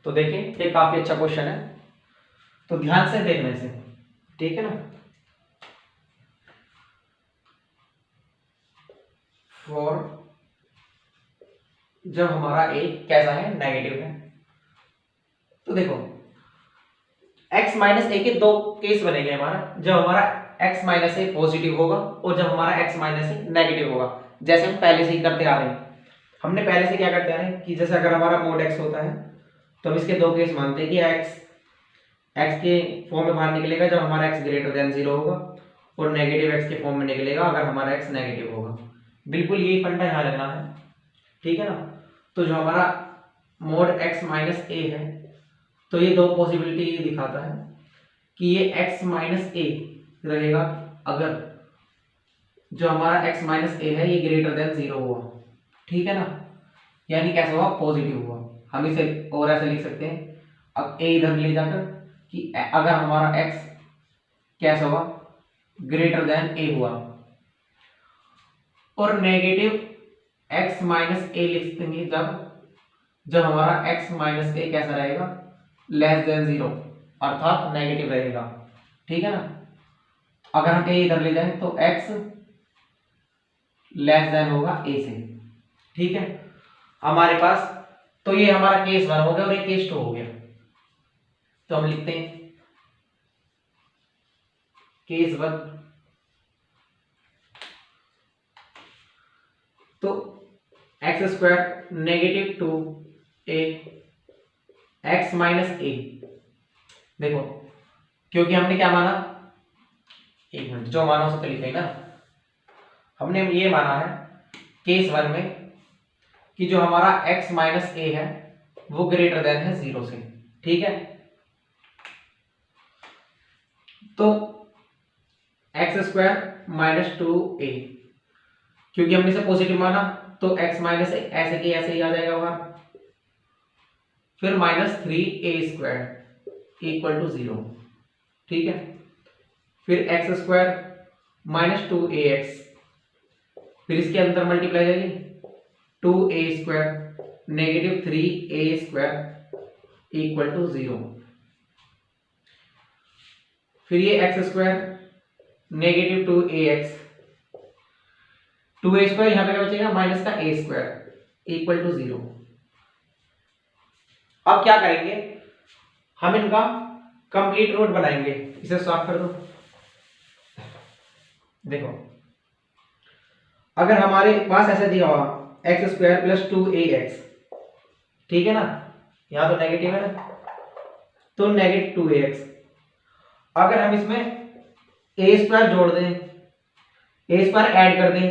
तो देखिए ये काफी अच्छा क्वेश्चन है, तो ध्यान से देखना इसे, ठीक है ना। फॉर जब हमारा a कैसा है, नेगेटिव है, तो देखो x माइनस ए के दो केस बनेंगे हमारा, जब हमारा x माइनस ए पॉजिटिव होगा और जब हमारा x माइनस ए नेगेटिव होगा। जैसे हम पहले से ही करते आ रहे हैं, हमने पहले से क्या करते आ रहे हैं कि जैसे अगर हमारा मोड x होता है तो हम इसके दो केस मानते हैं कि x के फॉर्म में बाहर निकलेगा जब हमारा x ग्रेटर देन 0 होगा, और नेगेटिव x के फॉर्म में निकलेगा अगर हमारा x नेगेटिव होगा। बिल्कुल यही फंडा यहाँ लगना है, ठीक है ना। तो जो हमारा मोड x माइनस ए है, तो ये दो पॉसिबिलिटी ये दिखाता है कि ये x माइनस ए रहेगा अगर जो हमारा x माइनस ए है ये ग्रेटर देन 0 हुआ, ठीक है ना, यानी कैसा हुआ, पॉजिटिव हुआ। हम इसे और ऐसे लिख सकते हैं, अब a इधर ले जाकर कि अगर हमारा x कैसा हुआ, ग्रेटर देन a हुआ, और नेगेटिव x माइनस ए लिख देंगे जब हमारा x माइनस ए कैसा रहेगा, लेस देन 0, अर्थात नेगेटिव रहेगा, ठीक है ना। अगर हम a इधर ले जाएं तो x लेस देन होगा a से, ठीक है हमारे पास। तो ये हमारा केस 1 हो गया और ये केस 2 हो गया, तो हम लिखते हैं केस 1, तो x square negative 2a x minus a, देखो क्योंकि हमने क्या माना, एक मिनट, जो माना उसे तो लिखा ही ना, हमने ये माना है केस 1 में कि जो हमारा x माइनस ए है वो ग्रेटर देन है 0 से, ठीक है। तो एक्स स्क्वायर माइनस 2a, क्योंकि हमने इसे पॉजिटिव माना तो x माइनस ऐसे के ऐसे ही आ जाएगा बाहर, फिर minus 3a square equal to 0, ठीक है। फिर एक्स स्क्वायर माइनस 2ax, फिर इसके अंदर मल्टीप्लाई जाएगी 2a square negative 3a square equal to 0, फिर ये x square negative 2ax, 2a square यहां पे क्या बचेगा, माइनस का a स्क्वायर इक्वल टू 0। अब क्या करेंगे, हम इनका कंप्लीट रूट बनाएंगे, इसे सॉल्व कर दो। देखो अगर हमारे पास ऐसे दिया हुआ एक्स स्क्वायर प्लस 2ax, ठीक है ना, यहां तो नेगेटिव है ना, तो नेगेटिव 2ax, अगर हम इसमें a स्क्वायर जोड़ दें, a स्क्वायर ऐड कर दें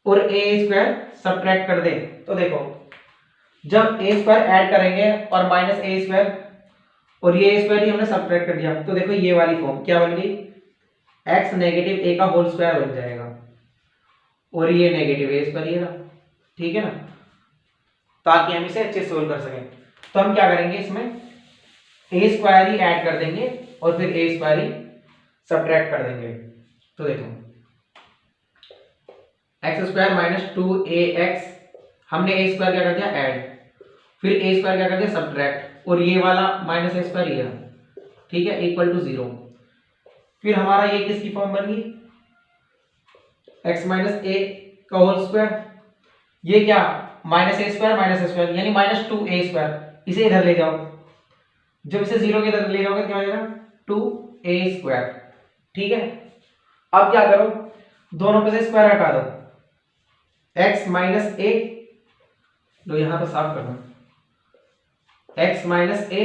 और a स्क्वायर सब्ट्रैक्ट कर दें, तो देखो जब a स्क्वायर ऐड करेंगे और माइनस a स्क्वायर और ये a स्क्वायर ही हमने सब्ट्रैक्ट कर दिया, तो देखो ये वाली फॉर्म क्या बन गई, x नेगेटिव a का होल स्क्वायर बन जाएगा और ये नेगेटिव a स्क्वायर ये ना, ठीक है ना, ताकि हम इसे अच्छे से सोल्व कर सकें। तो हम क्या करेंगे, इसमें a स्क्वायर ही ऐड कर देंगे और फिर a स्क्वायर ही सब्ट्रैक्ट कर देंगे। तो देखो एक्स स्क्वायर माइनस 2ax, हमने a स्क्वायर क्या कर दिया ऐड, फिर a स्क्वायर क्या कर दिया सब्ट्रैक्ट, और ये वाला माइनस a स्क्वायर ये, ठीक है, इक्वल टू 0। फिर हमारा ये किसकी फॉर्म बन गई, x माइनस ए का होल स्क्वायर, ये क्या माइनस a स्क्वायर यानी माइनस 2a स्क्वायर, इसे इधर ले जाओ, जब इसे 0 के इधर ले जाओगे क्या हो जाएगा 2a स्क्वायर, ठीक है। अब क्या करो, दोनों पे से स्क्वायर हटा दो, x माइनस ए, लो यहां पर साफ कर दो, x minus a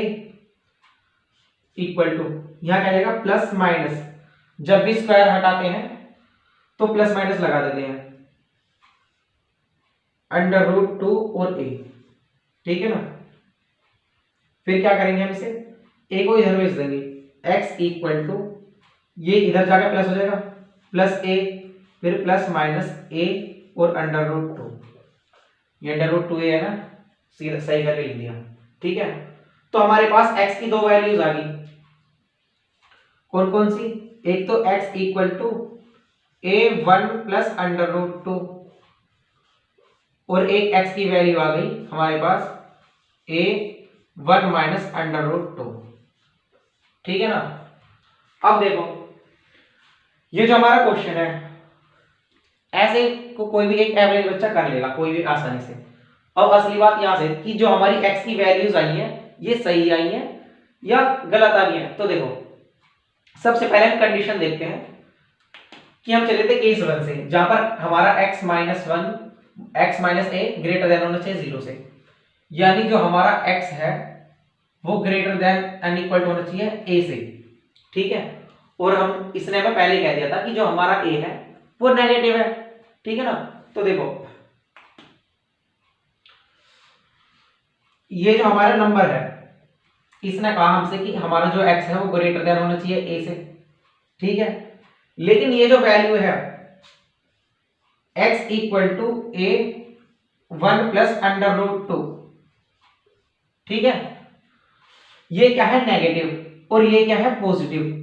equal to, यहां क्या जाएगा प्लस माइनस, जब भी स्क्वायर हटाते हैं तो प्लस माइनस लगा देते हैं, अंडर रूट 2 और a, ठीक है ना। फिर क्या करेंगे, हम इसे a को इधर भेज देंगे, x इक्वल टू, ये इधर जाकर प्लस हो जाएगा, प्लस a, फिर प्लस माइनस a और अंडर रूट 2, ये अंडर रूट 2a है ना, सीधा सही करके लिख दिया, ठीक है। तो हमारे पास x की दो वैल्यूज आ गई, कौन कौन सी, एक तो x equal to a1 plus under root 2, और एक x की वैल्यू आ गई हमारे पास a 1 माइनस अंडर रूट 2। ठीक है ना। अब देखो ये जो हमारा क्वेश्चन है, ऐसे को कोई भी एक एवरेज बच्चा कर लेगा, कोई भी आसानी से। अब असली बात यहां से कि जो हमारी x की वैल्यूज आई हैं ये सही आई हैं या गलत आ गई हैं। तो देखो सबसे पहले हम कंडीशन देखते हैं कि हम चले थे केस 1 से, जहां पर हमारा x minus a greater than होना चाहिए 0 से, यानी जो हमारा x है वो greater than and equal to होना चाहिए a से। ठीक है। और हम इसने हमें पहले कह दिया था कि जो हमारा a है वो नेगेटिव है। ठीक है ना। तो देखो ये जो हमारा नंबर है, इसने कहा हमसे कि हमारा जो x है वो ग्रेटर देन होना चाहिए a से। ठीक है। लेकिन ये जो वैल्यू है x equal to a 1 plus under root 2, ठीक है, ये क्या है नेगेटिव और ये क्या है पॉजिटिव।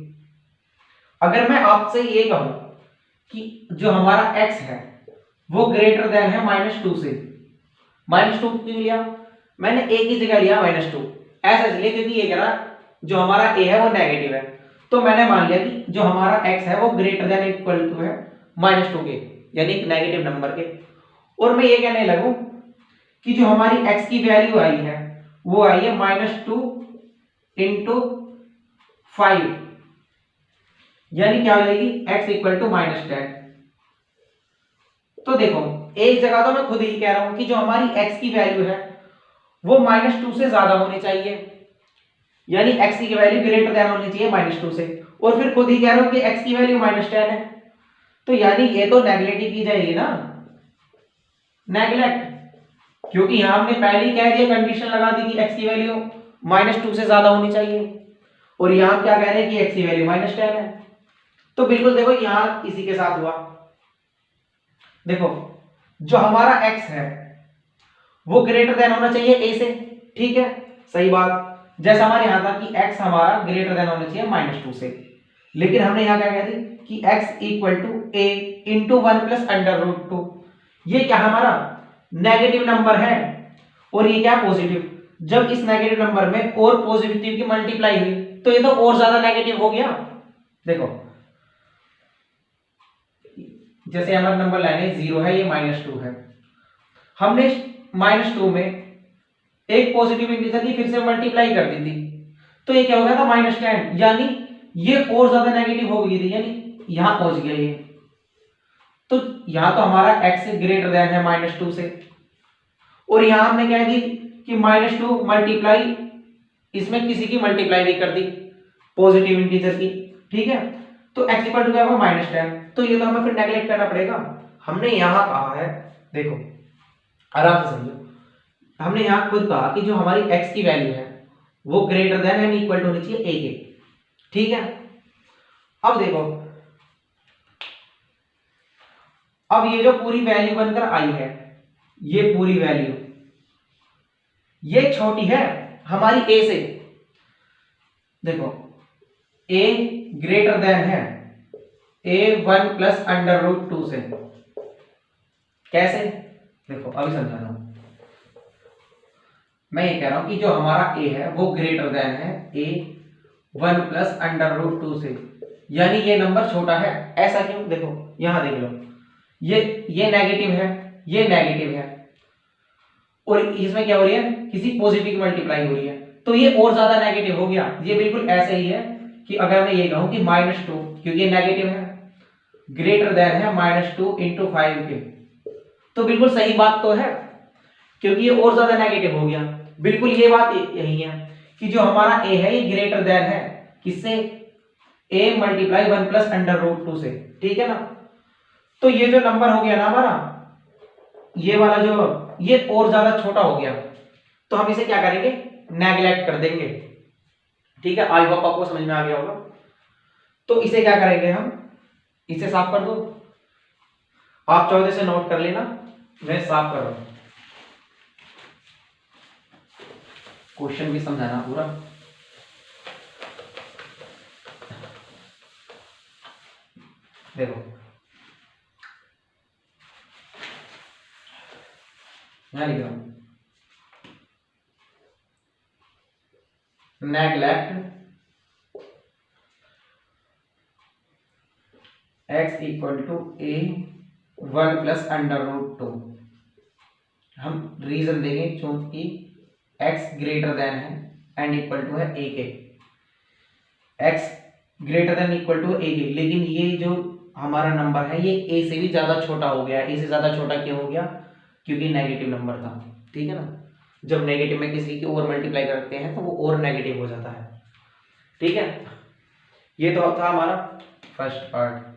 अगर मैं आपसे ये कहूं कि जो हमारा x है वो ग्रेटर देन है -2 से, -2 क्यों लिया मैंने, a की जगह लिया -2, ऐसा इसलिए क्योंकि ये कह रहा जो हमारा a है वो नेगेटिव है, तो मैंने मान लिया कि जो हमारा x है वो ग्रेटर देन इक्वल टू है -2 के, यानी एक नेगेटिव नंबर के। और मैं ये कहने लगूं कि जो हमारी x की वैल्यू आई है वो आई है -2 इंटू 5, यानी क्या हो जाएगी x इक्वल टू -10। तो देखो एक जगह तो मैं खुद ही कह रहा हूं कि जो हमारी x की वैल्यू है वो -2 से ज्यादा होनी चाहिए, यानी x की वैल्यू ग्रेटर देन होनी चाहिए -2 से, और फिर खुद ही कह रहा हूं कि x की वैल्यू -10 है, तो यानी ये तो नेगलेक्ट की जाएगी ना, नेगलेक्ट, क्योंकि यहां हमने पहले ही कह दिया, कंडीशन लगा दी कि x की वैल्यू -2 से ज्यादा होनी चाहिए, और यहां क्या कह रहे हैं कि x की वैल्यू -10 है। तो बिल्कुल देखो यहां इसी के साथ हुआ। देखो जो हमारा x है वो ग्रेटर देन होना चाहिए a से, ठीक है, सही बात, जैसा हमारे यहां था कि x हमारा ग्रेटर देन होना चाहिए -2 से, लेकिन हमने यहां क्या कह दी कि x equal to a into 1 plus under root 2, ये क्या हमारा नेगेटिव नंबर है और ये क्या पॉजिटिव। जब इस नेगेटिव नंबर में और पॉजिटिव की मल्टीप्लाई हुई तो ये तो और ज्यादा नेगेटिव हो गया। देखो जैसे हमारा नंबर लाइन है 0 है, ये -2 है, हमने -2 में एक पॉजिटिव इंटीजर की फिर से मल्टीप्लाई कर दी थी, तो ये क्या हो गया था -10, यानी ये और ज्यादा नेगेटिव हो गई थी, यानी यहां पहुंच गया ये। तो यहां तो हमारा x ग्रेटर देन है -2 से, और यहां हमने क्या दी कि -2 मल्टीप्लाई इसमें किसी की मल्टीप्लाई भी कर दी पॉजिटिव इंटीजर की, ठीक है, तो x इक्वल टू क्या होगा -10, तो ये तो हमें फिर नेगलेक्ट करना पड़ेगा। हमने यहां कहा है, देखो आराम से समझो, हमने यहां खुद कहा कि जो हमारी x की वैल्यू है वो greater than and equal to होनी चाहिए a के, ठीक है। अब देखो अब ये जो पूरी वैल्यू बनकर आई है, ये पूरी वैल्यू ये छोटी है हमारी a से, देखो a ग्रेटर देन है a 1 प्लस अंडर रूट 2 से, कैसे, देखो अभी समझा रहा हूं, मैं ये कह रहा हूं कि जो हमारा a है वो ग्रेटर देन है a 1 प्लस अंडर रूट 2 से, यानी ये नंबर छोटा है। ऐसा क्यों, देखो यहां देख लो, ये नेगेटिव है, ये नेगेटिव है, और इसमें क्या हो रही है किसी पॉजिटिव की मल्टीप्लाई हो रही है, तो ये और ज्यादा नेगेटिव हो गया। ये बिल्कुल ऐसे ही है कि अगर मैं ये कहूं कि -2, क्योंकि ये नेगेटिव है, ग्रेटर देन है -2 इंटू 5 के, तो बिल्कुल सही बात तो है, क्योंकि ये और ज्यादा नेगेटिव हो गया। बिल्कुल ये बात यही है कि जो हमारा a है ये ग्रेटर देन है किससे, a multiply 1 plus under root 2 से, ठीक है ना। तो ये जो नंबर हो गया ना हमारा, ये वाला जो ये और ज्यादा छोटा हो गया, तो हम इसे क्या करेंगे नेगलेक्ट कर देंगे, ठीक है। आई होप आपको समझ में आ गया होगा। तो इसे क्या करेंगे हम, इसे साफ कर दो, आप चाहो इसे नोट कर लेना, मैं साफ कर रहा हूं, क्वेश्चन भी समझाना पूरा। देखो यहां लिख रहा हूं neglect x equal to a 1 plus under root 2। हम रीजन देंगे क्योंकि x ग्रेटर देन है एंड इक्वल टू है a के, x greater than equal to a के, लेकिन ये जो हमारा नंबर है ये a से भी ज्यादा छोटा हो गया। a से ज्यादा छोटा क्यों हो गया? क्योंकि नेगेटिव नंबर था, ठीक है ना। जब नेगेटिव में किसी की और मल्टीप्लाई करते हैं तो वो और नेगेटिव हो जाता है, ठीक है। ये तो था हमारा फर्स्ट पार्ट।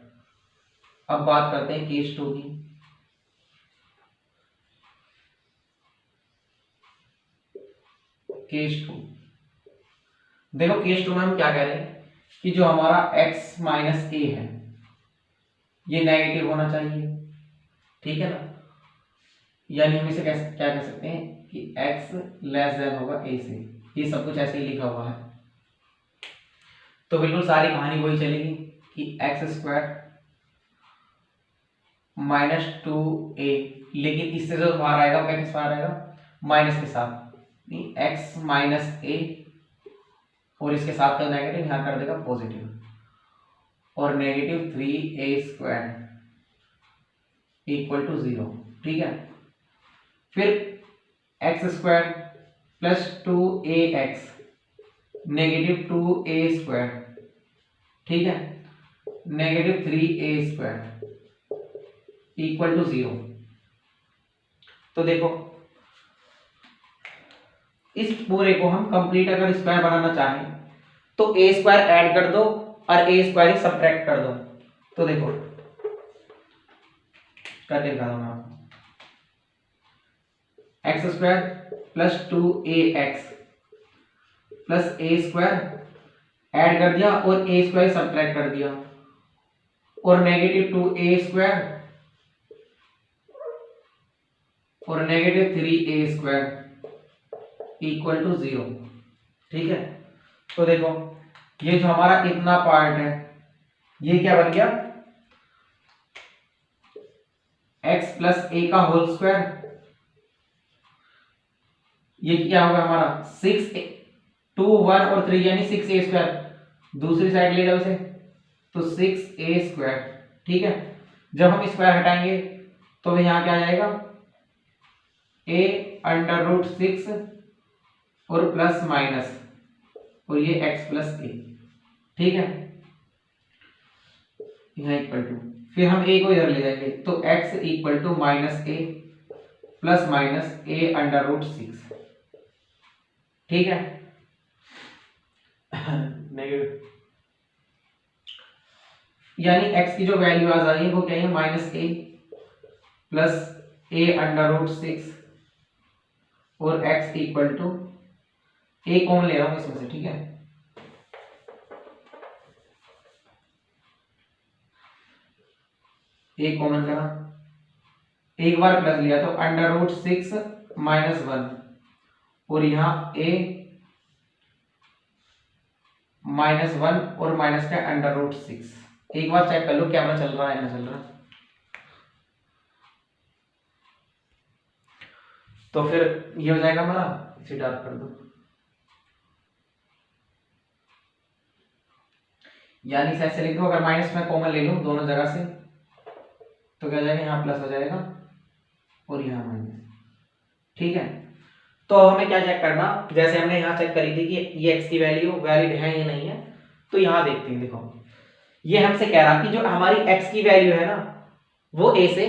अब बात करते हैं केस 2 की। केस 2 देखो, केस 2 में हम क्या कह रहे हैं कि जो हमारा x माइनस ए है ये नेगेटिव होना चाहिए, ठीक है ना। यानी हम इसे क्या कह सकते हैं कि x लेस देन होगा a से। ये सब कुछ ऐसे ही लिखा हुआ है, तो बिल्कुल सारी कहानी वही चलेगी कि एक्स स्क्वायर माइनस 2a, लेकिन इससे जो बाहर आएगा वो किस बाहर आएगा? माइनस के साथ, x माइनस ए और इसके साथ का नेगेटिव यहां कर देगा पॉजिटिव, और negative 3a square equal to 0, ठीक है। फिर x square plus 2ax negative 2a square, ठीक है, negative 3a square equal to 0। तो देखो इस पूरे को हम कंप्लीट अगर स्क्वायर बनाना चाहें तो a स्क्वायर ऐड कर दो और a स्क्वायर ही सब्ट्रैक्ट कर दो। तो देखो करके दिखा दूंगा आपको, x square plus 2ax plus a square add कर दिया और a स्क्वायर सब्ट्रैक्ट कर दिया, और नेगेटिव 2a स्क्वायर और negative 3a square equal to 0, ठीक है। तो देखो ये जो हमारा इतना पार्ट है ये क्या बन गया? x प्लस a का होल स्क्वायर, ये क्या होगा हमारा 6 2 1 और 3 यानी 6a स्क्वायर। दूसरी साइड ले जाओ इसे तो 6a स्क्वायर, ठीक है। जब हम स्क्वायर हटाएंगे तो यहां क्या आ जाएगा? a अंडर रूट 6 और प्लस माइनस और ये x प्लस a, ठीक है, यहाँ इक्वल टू, फिर हम a को इधर ले जाएंगे तो x equal to minus a plus minus a under root 6, ठीक है। नेगेटिव यानी x की जो वैल्यू आ रही है वो क्या है? Minus a plus a under root 6 और x equal to a common ले रहा हूं इसमें से, ठीक है। a कॉमन करा, एक बार प्लस लिया तो अंडर रूट 6 माइनस 1 और यहां a माइनस 1 और माइनस का अंडर रूट 6। एक बार चेक कर लो कैमरा चल रहा है ना चल रहा। तो फिर ये हो जाएगा हमारा, इसे डार्क कर दो, यानी इसे ऐसे लिख दो। अगर माइनस में कॉमन ले लूं दोनों जगह से तो क्या हो जाएगा? यहाँ प्लस हो जाएगा और यहाँ माइनस, ठीक है। तो हमें क्या चेक करना, जैसे हमने यहाँ चेक करी थी कि ये x की वैल्यू वैलिड है या नहीं है, तो यहाँ देखते हैं। देखो ये हमसे कह रहा कि जो हमारी x की वैल्यू है ना वो a से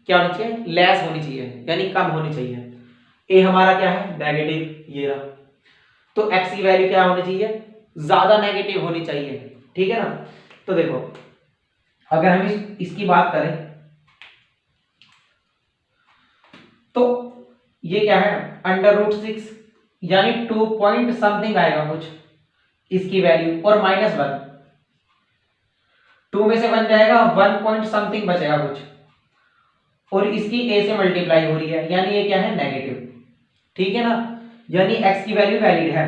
क्या होनी चाहिए? लेस होनी चाहिए, यानी कम होनी चाहिए। a हमारा क्या है? नेगेटिव, ये रहा। तो x की वैल्यू क्या होनी चाहिए? ज्यादा नेगेटिव होनी चाहिए, ठीक है ना। तो देखो अगर हम इसकी बात करें तो ये क्या है? अंडर रूट 6 यानी 2 पॉइंट समथिंग आएगा कुछ इसकी वैल्यू, और माइनस 1, 2 में से 1 जाएगा 1 पॉइंट समथिंग बचेगा कुछ, और इसकी a से मल्टीप्लाई हो रही है यानी ये क्या है? नेगेटिव, ठीक है ना। यानी x की वैल्यू वैलिड है,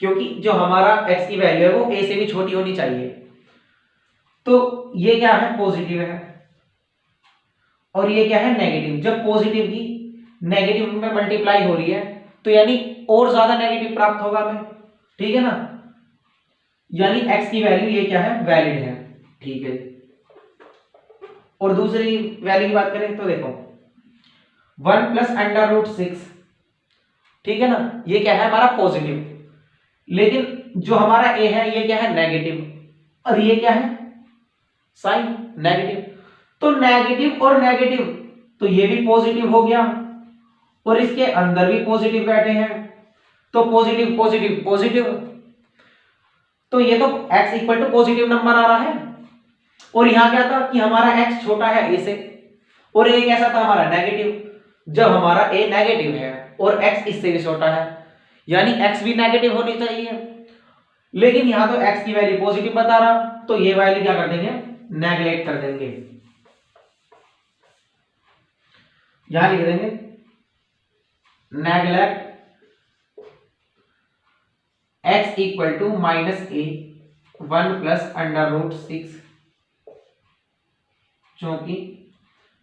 क्योंकि जो हमारा x की वैल्यू है वो a से भी छोटी होनी चाहिए। तो ये क्या है? पॉजिटिव है, और ये क्या है? नेगेटिव। जब पॉजिटिव की नेगेटिव में मल्टीप्लाई हो रही है तो यानी और ज्यादा नेगेटिव प्राप्त होगा हमें, ठीक है ना, यानी x की वैल्यू ये क्या है, वैलिड है। ठीक है, और दूसरी वैल्यू की बात करें तो देखो 1 प्लस अंडर रूट 6, ठीक है ना, ये क्या है हमारा पॉजिटिव, लेकिन जो हमारा a है ये क्या है, नेगेटिव, और ये क्या है, साइन नेगेटिव। तो नेगेटिव और नेगेटिव, तो ये भी पॉजिटिव हो गया और इसके अंदर भी पॉजिटिव बैठे हैं, तो पॉजिटिव पॉजिटिव पॉजिटिव, तो ये तो x equal to positive number आ रहा है। और यहां क्या था कि हमारा x छोटा है a से, और a कैसा था हमारा, नेगेटिव। जब हमारा a नेगेटिव है और x इससे भी छोटा है, यानी x भी नेगेटिव होनी चाहिए, लेकिन यहां तो x की वैल्यू पॉजिटिव बता रहा, तो ये वैल्यू क्या कर देंगे, नेगलेक्ट कर देंगे, यहां लिख देंगे neglect x equal to minus a 1 plus under root 6, क्योंकि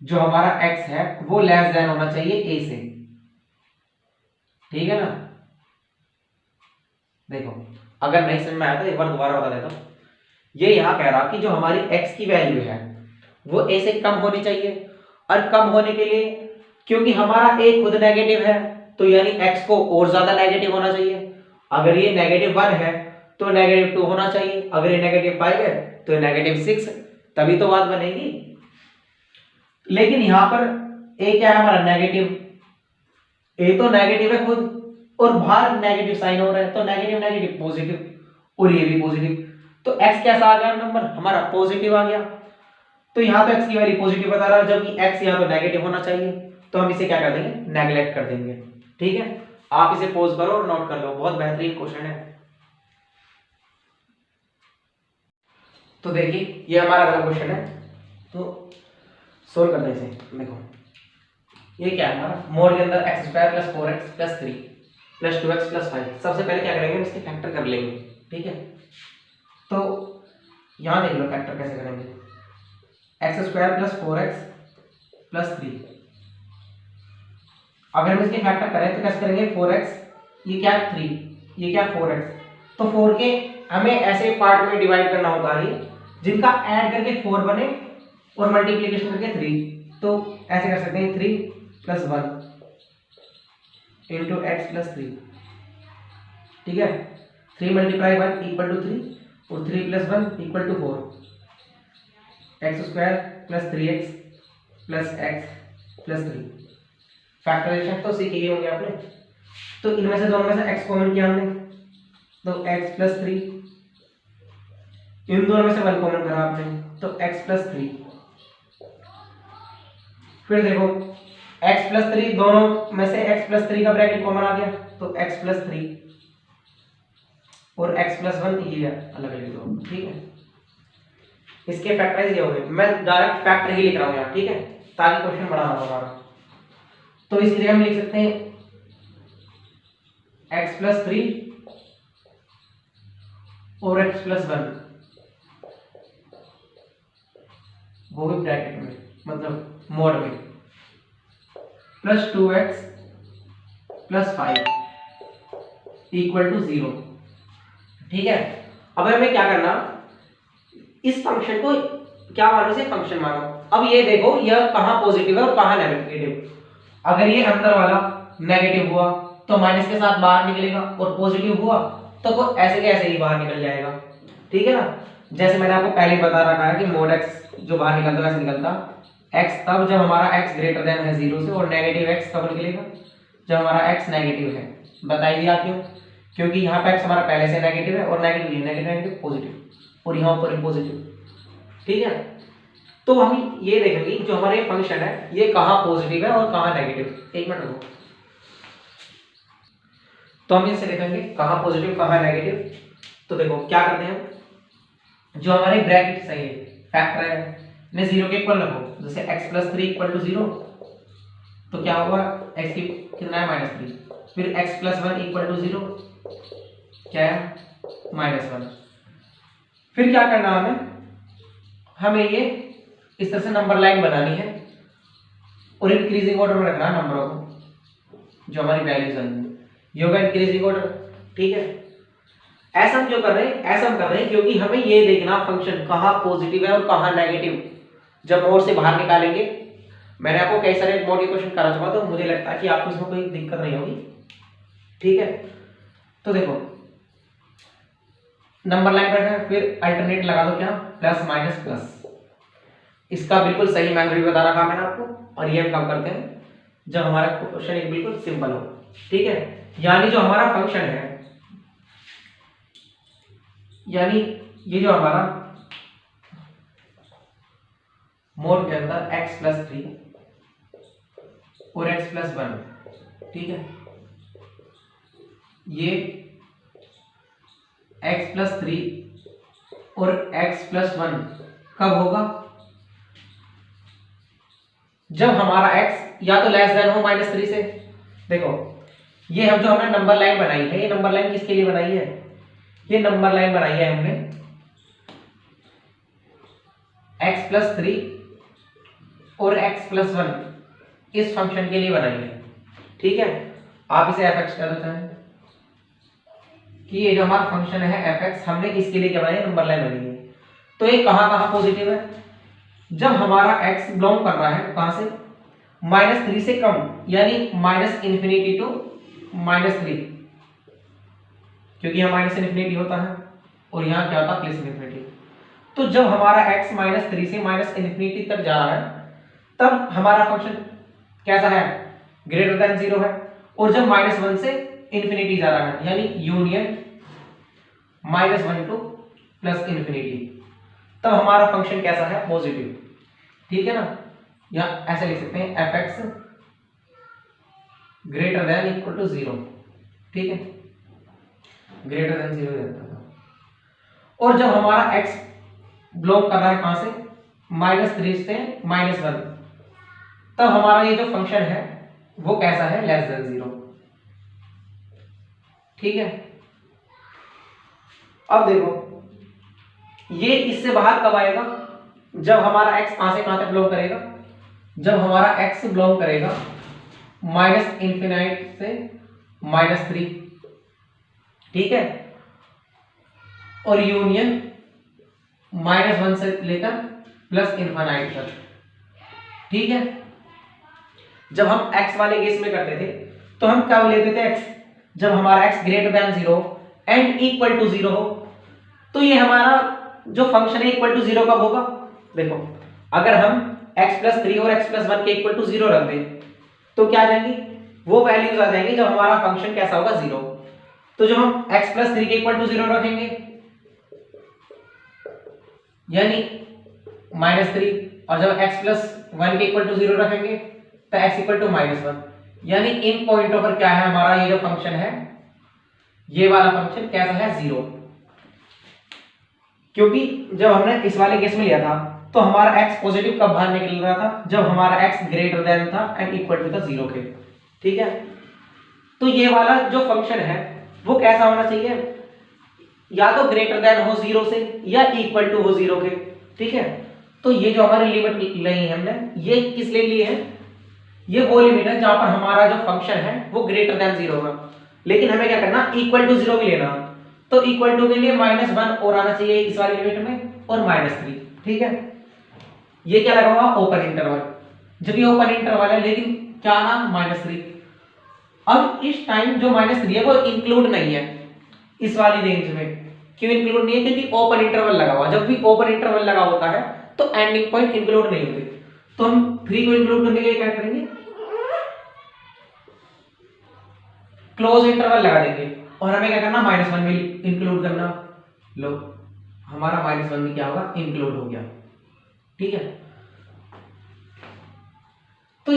जो हमारा x है वो लेस देन होना चाहिए a से। ठीक है ना, देखो अगर नहीं समझ में आया तो एक बार दोबारा बता देता हूं। ये यहां कह रहा कि जो हमारी x की वैल्यू है वो a से कम होनी चाहिए, और कम होने के लिए क्योंकि हमारा a खुद नेगेटिव है तो यानी x को और ज्यादा नेगेटिव होना चाहिए। अगर ये -1 है तो -2 होना चाहिए, अगर ये -5 है तो -6, तभी तो बात बनेगी। लेकिन यहां पर a क्या है हमारा, नेगेटिव, a तो नेगेटिव है खुद और बाहर नेगेटिव साइन हो रहा है, तो नेगेटिव नेगेटिव पॉजिटिव, और ये भी पॉजिटिव, तो x कैसा आ गया नंबर हमारा, पॉजिटिव आ गया। तो यहां तो x की वैल्यू पॉजिटिव बता रहा है, जबकि x यहां तो नेगेटिव होना चाहिए, तो हम इसे क्या कर देंगे, नेगलेक्ट कर देंगे। ठीक है, आप इसे पॉज करो और नोट कर लो, बहुत बेहतरीन क्वेश्चन है। तो देखिए ये हमारा अगला क्वेश्चन है, तो सोल्व करते हैं इसे। देखो ये क्या है हमारा, मोड के अंदर x square plus 4x plus 3 plus 2x plus 5। सबसे पहले क्या करेंगे, इसके फैक्टर कर लेंगे। ठीक है, तो यहां देख लो फैक्टर कैसे करेंगे, x square plus 4x plus 3, अगर हम इसके फैक्टर करें तो कैसे करेंगे, 4x, ये क्या 3, ये क्या 4x, तो 4 के हमें ऐसे पार्ट में डिवाइड करना होता है जिनका ऐड करके 4 बने और मल्टीप्लिकेशन करके 3, तो ऐसे कर सकते हैं 3 प्लस 1 इंटू एक्स प्लस 3। ठीक है, 3 मल्टीप्लाई 1 इक्वल टू 3 और 3 plus 1 equal to 4, x square plus 3x plus x plus 3। Factorisation तो सीख ही होंगे आपने, तो इनमें से दोनों में से x कॉमन किया हमने, तो x प्लस 3, इन दोनों में से 1 कॉमन करा आपने, तो x प्लस 3। फिर देखो x प्लस 3, दोनों में से x प्लस 3 का ब्रैकेट कॉमन आ गया, तो x प्लस 3 और x प्लस 1 ये अलग लिख दो। ठीक है, इसके फैक्टराइज ये हो गए, मैं डायरेक्ट फैक्टर ही लिख रहा हूँ यहाँ। ठीक है, ताकि क्वेश्चन बड़ा ना हो हमारा, तो इसलिए हम लिख सकते हैं x प्लस 3 और x प्लस 1, वो भी ब्रैकेट में, मतलब मोड में, plus 2x plus 5 equal to 0। ठीक है, अब हमें क्या करना, इस फंक्शन को क्या मानो, से फंक्शन मानो। अब ये देखो यह कहां पॉजिटिव है और कहां नेगेटिव। अगर ये अंदर वाला नेगेटिव हुआ तो माइनस के साथ बाहर निकलेगा, और पॉजिटिव हुआ तो वो ऐसे के ऐसे ही बाहर निकल जाएगा। ठीक है ना, जैसे मैंने आपको पहले ही बता रखा है कि मोड x जो बाहर निकलता है वैसे निकलता x तब जब हमारा x ग्रेटर देन है 0 से, और नेगेटिव x कब निकलेगा, जब हमारा x नेगेटिव है। बताइए आप क्यों, क्योंकि यहाँ पे x हमारा पहले से नेगेटिव है और नेगेटिव नेगेटिव पॉजिटिव, और यहाँ ऊपर पॉजिटिव। ठीक है, तो हम ये देखेंगे जो हमारा ये फंक्शन है ये कहाँ पॉजिटिव है और कहाँ नेगेटिव। एक मिनट रुको, तो हम इसे देखेंगे कहाँ पॉजिटिव कहाँ नेगेटिव। तो देखो क्या करते हैं, जो हमारे ब्रैकेट सही है फैक्टर है ने 0 के इक्वल रखो, जैसे x प्लस 3 इक्वल टू 0, तो क्या होगा, x की कितना है -3, फिर x प्लस 1 इक्वल टू 0 क्या है -1। फिर क्या करना हमें ये इस तरह से नंबर लाइन बनानी है और इंक्रीजिंग ऑर्डर में रखना नंबरों को, जो हमारी वैल्यूज आएंगी ये होगा इंक्रीजिंग ऑर्डर। ठीक है, ऐसा हम क्यों कर रहे हैं? ऐसा हम कर रहे हैं क्योंकि हमें ये देखना फंक्शन कहाँ पॉजिटिव है और कहाँ नेगेटिव। जब मोड से बाहर निकालेंगे, मैंने आपको कई सारे मोड के क्वेश्चन करा चुका, तो मुझे लगता है कि आपको इसमें कोई दिक्कत नहीं होगी। ठीक है, तो देखो नंबर लाइन पर है, फिर अल्टरनेट लगा दो, क्या प्लस माइनस प्लस। इसका बिल्कुल सही मैथड भी बता रखा मैंने आपको, और ये हम काम करते हैं जब हमारा क्वेश्चन एक बिल्कुल सिंपल हो। ठीक है, यानी जो हमारा फंक्शन है, यानी ये जो हमारा मोड के अंदर x प्लस 3 और x प्लस 1, ठीक है, ये x प्लस 3 और x प्लस 1 कब होगा? जब हमारा x या तो लेस देन हो -3 से। देखो ये हम जो हमने नंबर लाइन बनाई है, ये नंबर लाइन किसके लिए बनाई है? ये नंबर लाइन बनाई है हमने x प्लस 3 और x प्लस 1 इस फंक्शन के लिए बनाई है। ठीक है, आप इसे fx कर देते हैं कि ये जो हमारा फंक्शन है fx, हमने इसके लिए क्या बनाई है? नंबर लाइन बनाई है। तो ये कहां कहां पॉजिटिव है? जब हमारा x बिलोंग कर रहा है कहां से? -3 से कम, यानी -∞ टू -3, क्योंकि यहाँ -∞ होता है और यहाँ क्या होता है? +∞। तो जब हमारा x -3 से -∞ तक जा रहा है, तब हमारा फंक्शन कैसा है? ग्रेटर देन 0 है। और जब -1 से इन्फिनिटी जा रहा है, यानी यूनियन -1 टू +∞, तब हमारा फंक्शन कैसा है? पॉजिटिव। ठीक है ना, या ऐसे लिख सकते हैं fx greater than equal to 0। ठीक है, ग्रेटर देन 0 रहता है। और जब हमारा x बिलोंग कर रहा है कहां से? -3 से -1, तब हमारा ये जो फंक्शन है वो कैसा है? Less than 0। ठीक है, अब देखो ये इससे बाहर कब आएगा? जब हमारा x कहां से कहां तक बिलोंग करेगा? जब हमारा x बिलोंग करेगा -∞ से -3। ठीक है, और यूनियन -1 से लेकर +∞ तक। ठीक है, जब हम x वाले केस में करते थे तो हम क्या लेते थे? x जब हमारा x greater than 0 and equal to 0 हो, तो ये हमारा जो फंक्शन है इक्वल टू 0 कब होगा? देखो अगर हम x प्लस 3 और x प्लस 1 के इक्वल टू 0 रख दें, तो क्या आ जाएंगी? वो वैल्यूज आ जाएंगी जब हमारा फंक्शन कैसा होगा? 0। तो जब हम x प्लस 3 के इक्वल टू 0 रखेंगे, यानी -3, और जब x प्लस 1 के इक्वल टू 0 रखेंगे तो x इक्वल टू -1, यानी इन पॉइंटों पर क्या है हमारा? ये जो फंक्शन है, ये वाला फंक्शन कैसा है? 0। क्योंकि जब हमने इस वाले केस में लिया था तो हमारा x पॉजिटिव कब बाहर निकल रहा था? जब हमारा x ग्रेटर देन था एंड इक्वल टू था 0 के। ठीक है, तो ये वाला जो फंक्शन है वो कैसा होना चाहिए? या तो ग्रेटर देन हो 0 से या इक्वल टू हो 0 के। ठीक है, तो ये जो हमारी लिमिट ली है हमने, ये किस लिए ली है? ये वो लिमिट है जहां पर हमारा जो फंक्शन है वो ग्रेटर देन 0 होगा। लेकिन हमें क्या करना? इक्वल टू 0 भी लेना। तो इक्वल टू के लिए -1 और आना चाहिए इस वाली लिमिट में, और -3। ठीक है, ये क्या लगा हुआ? Open interval. जब ये ओपन इंटरवल है, लेकिन क्या नाम? -3। अब इस टाइम जो -3 है वो इंक्लूड नहीं है इस वाली रेंज में। क्यों इंक्लूड नहीं है? क्योंकि ओपन इंटरवल लगा हुआ। जब भी ओपन इंटरवल लगा होता है तो एंडिंग पॉइंट इंक्लूड नहीं होते। तो हम 3 को इंक्लूड करने के लिए क्या करेंगे? क्लोज इंटरवल लगा देंगे, और हमें क्या करना? -1 में इंक्लूड करना। लो हमारा -1 में क्या होगा? इंक्लूड हो गया। ठीक है, तो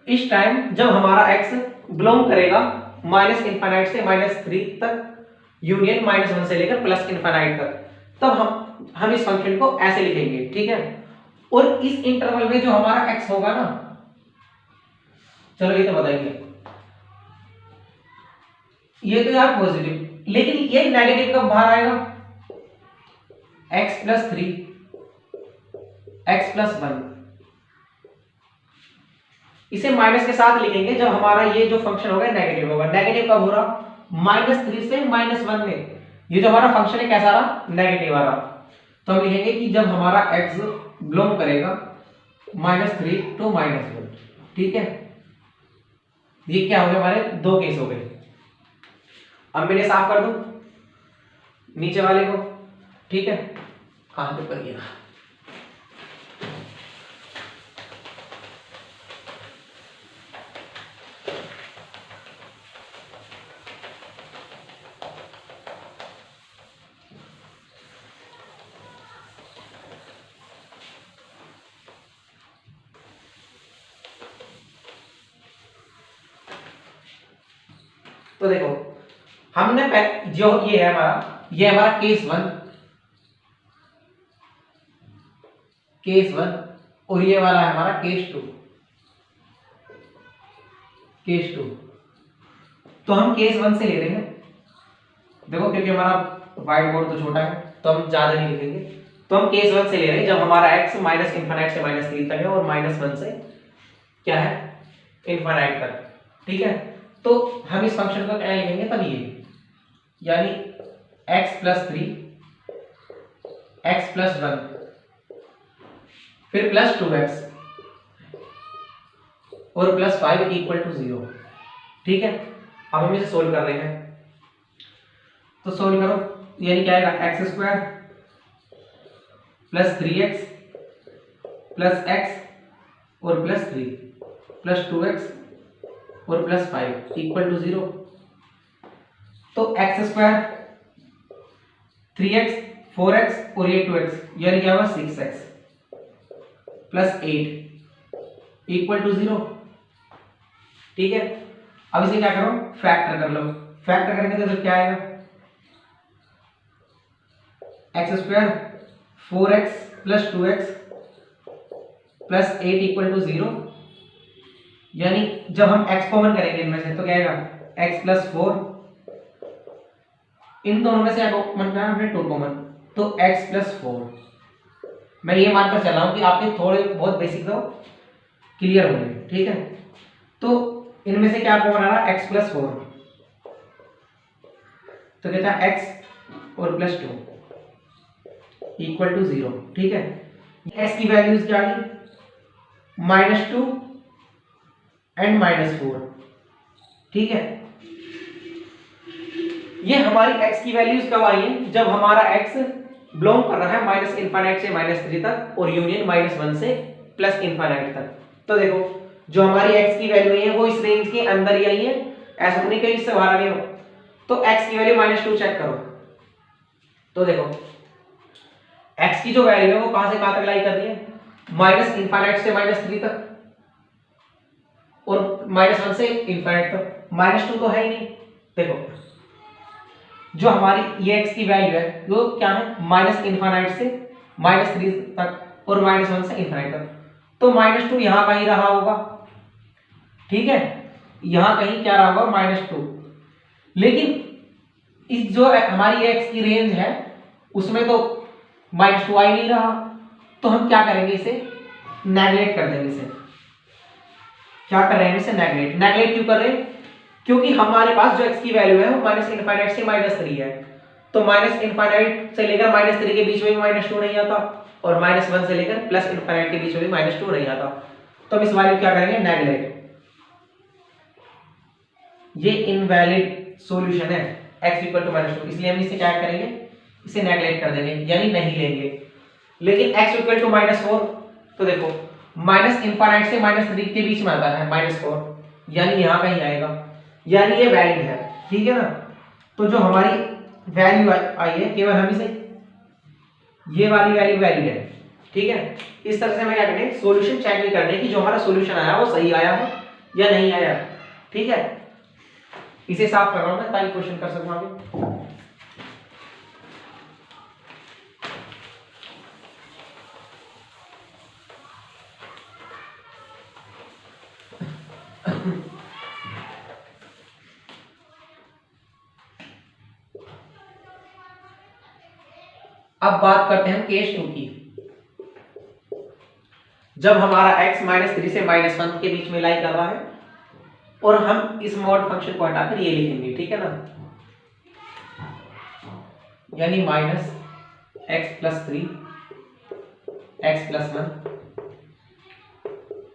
इस टाइम जब हमारा x बिलोंग करेगा -∞ से -3 तक, यूनियन -1 से लेकर +∞ तक, तब हम इस फंक्शन को ऐसे लिखेंगे। ठीक है, और इस इंटरवल में जो हमारा x होगा ना, चलो ये तो बताएंगे, ये तो यार पॉजिटिव, लेकिन ये नेगेटिव कब बाहर आएगा? x प्लस 3 x प्लस 1, इसे माइनस के साथ लिखेंगे जब हमारा ये जो फंक्शन होगा नेगेटिव होगा। नेगेटिव कब हो रहा? -3 से -1 में, ये जो हमारा फंक्शन है कैसा रहा, नेगेटिव आ रहा। तो हम लिखेंगे कि जब हमारा x बिलोंग करेगा -3 to -1, ठीक है। ये क्या हो गया, हमारे दो केस हो गए। अब मैंने साफ कर दूं नीचे वाले को, ठीक है। कहां पे पर गया, तो देखो हमने जो ये है हमारा केस वन और ये वाला है हमारा केस टू। तो हम केस वन से ले रहे हैं, देखो क्योंकि हमारा व्हाइट बोर्ड तो छोटा है तो हम ज्यादा नहीं लिखेंगे। तो हम केस वन से ले रहे हैं जब हमारा x माइनस इनफाइनाइट से -3 तक है और -1 से क्या है, इनफाइनाइट तक, ठीक है। तो हम इस फंक्शन को क्या लिखेंगे तब ये, यानी x + 3 x + 1 फिर +2x और +5 = 0, ठीक है। अब हम इसे सोल्व कर रहे हैं, तो सोल्व करो, यानी क्या आएगा, x² + 3x + x और +3 +2x और +5 = 0। तो x² 3x 4x और ये 2x, यानी क्या होगा 6x + 8 = 0, ठीक है। अब इसे क्या करो, फैक्टर कर लो। फैक्टर करेंगे तो क्या आएगा, x² 4x + 2x + 8 = 0, यानी जब हम x कॉमन करेंगे इनमें से तो क्या आएगा, x + 4, इन दोनों में से कॉमन क्या है हमने 2 कॉमन, तो x + 4। मैं ये मानकर चल रहा हूं कि आपके थोड़े बहुत बेसिक तो क्लियर होंगे, ठीक है। तो इनमें से क्या कॉमन आ रहा, x + 4, तो कहता है x और +2 = 0, ठीक है। x की वैल्यूज क्या आ गई, -2 एंड -4, ठीक है। ये हमारी x की वैल्यूज कब आई है, जब हमारा x बिलोंग कर रहा है -∞ से -3 तक और यूनियन -1 से +∞ तक। तो देखो जो हमारी x की वैल्यू है वो इस रेंज के अंदर ही आई है, ऐसा तो नहीं कहीं इससे बाहर आ गई हो। तो x की वैल्यू -2 चेक करो, तो देखो x की जो वैल्यू है वो कहां से कहां तक लाई कर दी है, -∞ से -3 तक और -1 से ∞ तक। -2 तो है ही नहीं। देखो जो हमारी ये x की वैल्यू है वो क्या है, -∞ से -3 तक और -1 से ∞ तक। तो -2 यहां कहीं रहा होगा, ठीक है, यहां कहीं क्या रहा होगा, -2। लेकिन इस जो हमारी x की रेंज है उसमें तो -2 आ ही नहीं रहा, तो हम क्या करेंगे, इसे नेगलेक्ट कर देंगे। इसे क्या कर रहे हैं, इसे नेगलेक्ट क्यों कर रहे हैं, क्योंकि हमारे पास जो x की वैल्यू है वो -∞ से -3 है, तो -∞ से लेकर -3 के बीच में भी -2 नहीं आता और -1 से लेकर +∞ के बीच में भी -2 नहीं आता। तो हम इस वैल्यू क्या करेंगे, नेगलेक्ट। ये इनवैलिड सॉल्यूशन है x = -2, इसलिए हम इसे क्या करेंगे, इसे नेगलेक्ट कर देंगे, यानी नहीं लेंगे। लेकिन x = -4, तो देखो -∞ से -3 के बीच में आता है -4, यानी यहां कहीं आएगा, यानी ये वैलिड है, ठीक है ना। तो जो हमारी वैल्यू आई है केवल हम इसे, ये वाली वैल्यू वैलिड है, ठीक है। इस तरह से हमें क्या करना है, सॉल्यूशन चेक भी करना है कि जो हमारा सॉल्यूशन आया वो सही आया है या नहीं आया, ठीक है। इसे साफ कर रहा हूं मैं ताकि क्वेश्चन कर सकूं आगे। अब बात करते हैं केस 2 की, जब हमारा x -3 से -1 के बीच में लाई कर रहा है और हम इस मॉड फंक्शन को हटाकर ये लिखेंगे, ठीक है ना। यानी minus x plus 3 x plus 1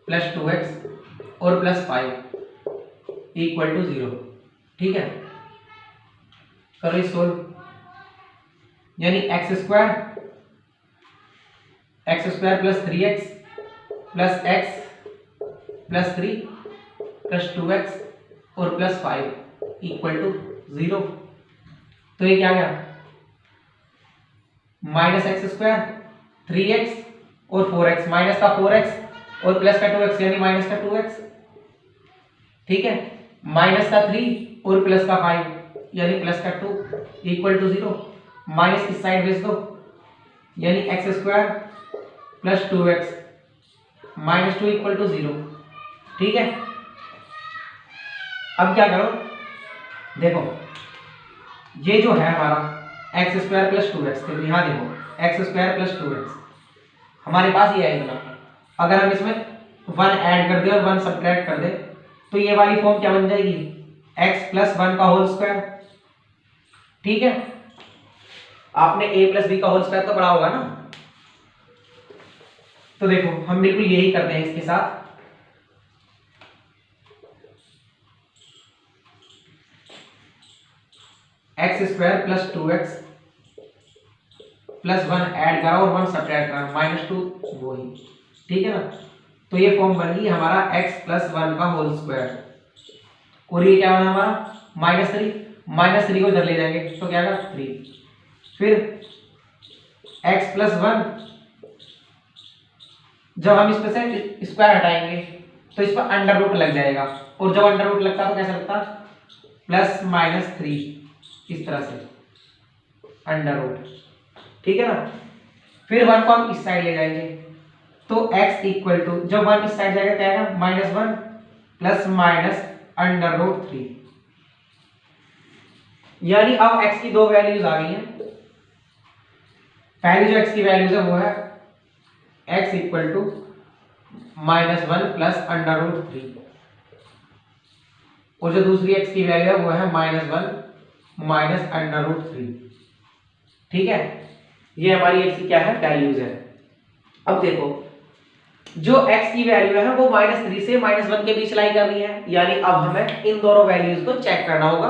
plus 2x और प्लस 5 इक्वल टू 0। ठीक है, करो इस सोल्व। यानी x square plus 3x plus x plus 3 plus 2x और प्लस 5 इक्वल टू 0। तो ये क्या गया, माइनस एक्स स्क्वायर 3x और 4x, माइनस का 4x और प्लस का 2x यानी माइनस का 2x। ठीक है, माइनस का 3 और प्लस का 5 यानी प्लस का 2 इक्वल टू 0। माइनस इस साइड भेज दो, यानी x square plus 2x minus 2 equal to 0। ठीक है, अब क्या करो, देखो ये जो है हमारा एक्स स्क्वायर प्लस 2x, तो यहाँ देखो एक्स स्क्वायर प्लस 2x हमारे पास ये आएगा। अगर हम इसमें 1 ऐड कर दे और 1 सब्ट्रैक्ट कर दे तो ये वाली फॉर्म क्या बन जाएगी, x प्लस 1 का होल स्क्वायर। ठीक है, आपने a प्लस बी का होल स्क्वायर तो पढ़ा होगा ना। तो देखो हम बिल्कुल यही करते हैं इसके साथ। X square plus 2x plus 1 add करा और 1 सब्ट्रैक्ट करा, माइनस 2 वो ही। ठीक है ना, तो ये फॉर्म बन गई हमारा x प्लस 1 का होल स्क्वायर। और ये क्या बना हमारा माइनस 3 को इधर ले जाएंगे तो क्या होगा 3। फिर x प्लस 1, जब हम इसमें से स्क्वायर हटाएंगे तो इस पर अंडर रूट लग जाएगा, और जब अंडर रूट लगता तो कैसा लगता, प्लस माइनस 3 इस तरह से अंडर रूट। ठीक है ना, फिर 1 को हम इस साइड ले जाएंगे तो x इक्वल टू, जब 1 इस साइड जाएगा क्या आएगा -1 प्लस माइनस अंडर रूट 3। यानी अब x की दो वैल्यूज आ गई हैं। पहली जो x की वैल्यूज है वो है x equal to -1 plus under root 3, और जो दूसरी x की वैल्यू है वो है -1 माइनस अंडर रूट 3। ठीक है, ये हमारी x की क्या है, वैल्यूज है। अब देखो जो x की वैल्यू है वो -3 से -1 के बीच लाई कर रही है, यानी अब हमें इन दोनों वैल्यूज को चेक करना होगा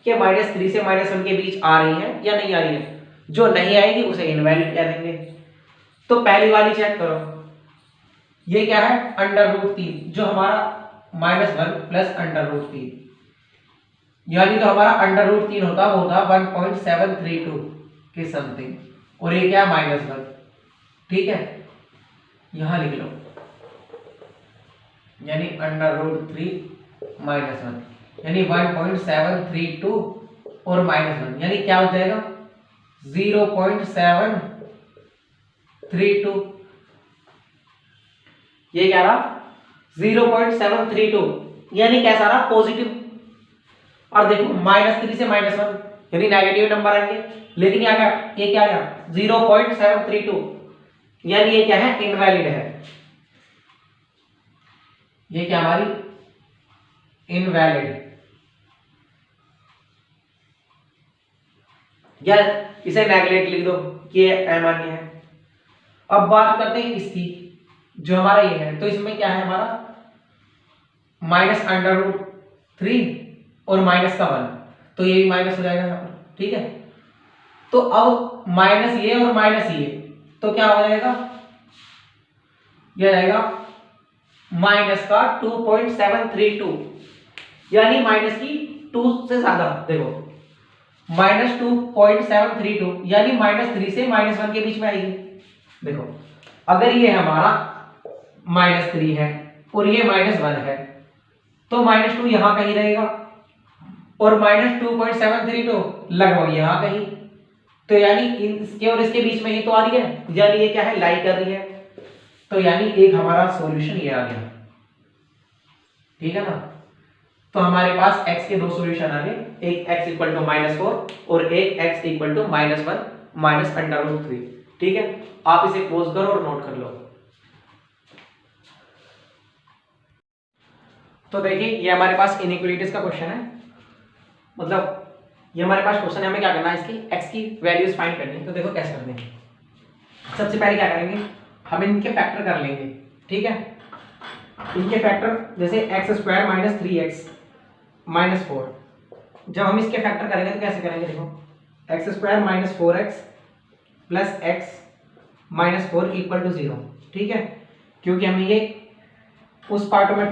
कि -3 से -1 के बीच आ रही है या नहीं आ रही है। जो नहीं आएगी उसे इनवैलिड कह देंगे। तो पहली वाली चेक करो, ये क्या है अंडर रूट 3, जो हमारा -1 प्लस अंडर रूट 3, यानी जो हमारा अंडर रूट 3 होता वो होता 1.732 के समथिंग, और ये क्या है -1। ठीक है, यहां लिख लो, यानी अंडर रूट 3 -1 यानी 1.732 और -1 यानी क्या हो जाएगा 0.732। ये क्या रहा 0.732, यानी कैसा रहा पॉजिटिव। और देखो -3 से -1 यानी नेगेटिव नंबर आएंगे, लेकिन ये क्या गया 0.732, यानी ये क्या है इनवैलिड है। ये क्या हमारी इनवैलिड, या इसे नेगलेक्ट लिख दो कि ये अमान्य है। अब बात करते हैं इसकी, जो हमारा ये है, तो इसमें क्या है हमारा -√3 और माइनस का 1, तो ये भी माइनस हो जाएगा यहाँ पर। ठीक है, तो अब माइनस ये और माइनस ये, तो क्या हो जाएगा, यह रहेगा माइनस का 2.732, यानी माइनस की 2 से ज्यादा। देखो -2.732 यानी -3 से -1 के बीच में आएगी। देखो अगर ये हमारा -3 है और ये -1 है तो -2 यहां कहीं रहेगा, और -2.732 लगभग यहां कहीं, तो यानी इसके और इसके बीच में ही तो आ रही है, यानी ये क्या है लाई कर रही है। तो यानी एक हमारा सॉल्यूशन ये आ गया। ठीक है ना, तो हमारे पास x के दो सॉल्यूशन आ गए, एक x इक्वल टू -4 और एक x इक्वल टू -1 माइनस √3। ठीक है, आप इसे क्लोज करो और नोट कर लो। तो देखिए ये हमारे पास इनइक्वालिटीज का क्वेश्चन है, मतलब ये हमारे पास क्वेश्चन है, हमें क्या करना है, इसकी x की वैल्यूज फाइंड करनी है। तो देखो कैसे करते हैं। सबसे पहले क्या करेंगे, हम इनके फैक्टर कर लेंगे, ठीक है। इनके फैक्टर जैसे x² माइनस 3x माइनस 4, जब हम इसके फैक्टर करेंगे तो कैसे करेंगे, देखो x² minus 4x plus x minus 4 equal to 0, ठीक है। क्योंकि हमें ये उस पार्ट में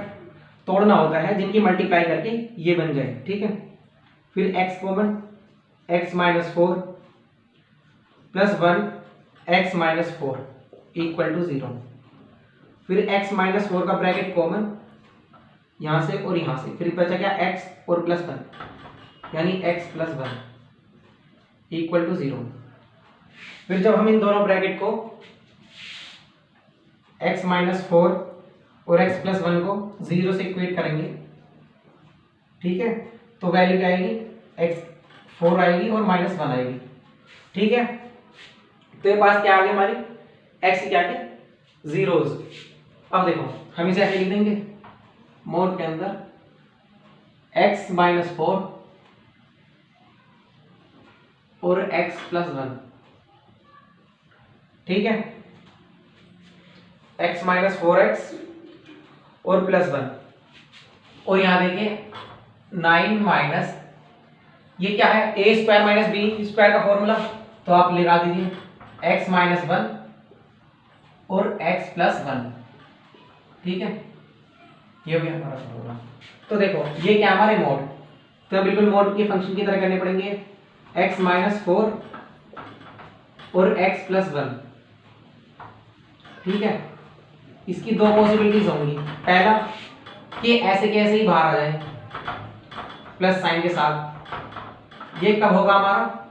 तोड़ना होता है जिनकी मल्टीप्लाई करके ये बन जाए, ठीक है। फिर x common, x minus 4 plus 1 x minus 4 equal to 0। फिर x माइनस 4 का ब्रैकेट कॉमन यहाँ से और यहाँ से, फिर बचा क्या x और प्लस 1 यानी x प्लस 1 इक्वल टू 0। फिर जब हम इन दोनों ब्रैकेट को x माइनस 4 और x प्लस 1 को 0 से इक्वेट करेंगे, ठीक है, तो वैल्यू क्या आएगी, x 4 आएगी और माइनस 1 आएगी, ठीक है। तो ये पास क्या आ गया हमारी x क्या के जीरोज। अब देखो हम इसे ऐसे लिख देंगे, मोड के अंदर x माइनस 4 और x प्लस 1, ठीक है, x माइनस 4x और प्लस 1, और यहां देखिए 9 माइनस, ये क्या है, a square minus b square का फॉर्मूला, तो आप लगा दीजिए x माइनस 1 और x प्लस 1, ठीक है, ये हो गया हमारा फॉर्मूला। तो देखो ये क्या हमारे मोड, तो बिल्कुल मोड के फंक्शन की तरह करने पड़ेंगे, x माइनस 4 और x प्लस 1, ठीक है। इसकी दो पॉसिबिलिटीज होंगी, पहला कि ऐसे के ऐसे ही बाहर आ जाए प्लस साइन के साथ, ये कब होगा हमारा,